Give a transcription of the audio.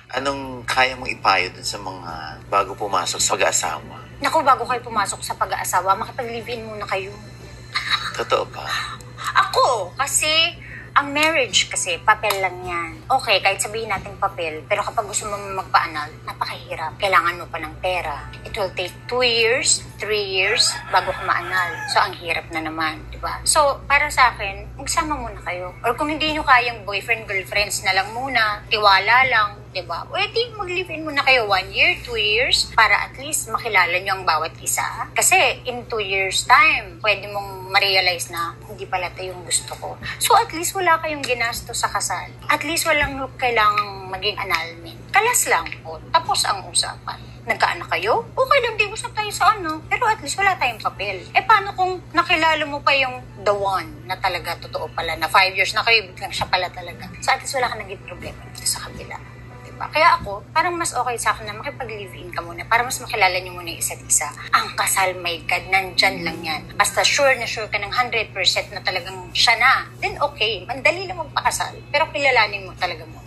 Anong kaya mong ipayo dun sa mga bago pumasok sa pag-aasawa? Naku, bago kayo pumasok sa pag-aasawa, makipag-live-in muna kayo. Totoo ba? Ako, kasi ang marriage kasi, papel lang yan. Okay, kahit sabihin natin papel, pero kapag gusto mo magpa-anal, napakahirap. Kailangan mo pa ng pera. It will take 2 years, 3 years, bago ka ma-anal. So, ang hirap na naman, di ba? So, para sa akin, magsama muna kayo. Or kung hindi nyo kayang boyfriend, girlfriends na lang muna, tiwala lang, diba? Pwede mag-live-in muna kayo 1 year, 2 years, para at least makilala nyo ang bawat isa. Kasi in 2 years time, pwede mong ma-realize na hindi pala ito yung gusto ko. So at least wala kayong ginasto sa kasal. At least walang kailangang maging annulment. Kalas lang po. Tapos ang usapan. Nagkaanak kayo? Okay lang, di usap tayo sa ano. Pero at least wala tayong papel. Paano kung nakilala mo pa yung the one na talaga totoo pala, na 5 years na kayo, biglang siya pala talaga. So at least wala ka naging problema dito sa kabila. Kaya ako, parang mas okay sa akin na makipag-live-in ka muna para mas makilala niyo muna yung isa't isa. Ang kasal, my God, nandyan lang yan. Basta sure ka ng 100% na talagang siya na, then okay, mandali lang magpakasal. Pero kilalanin mo talaga mo.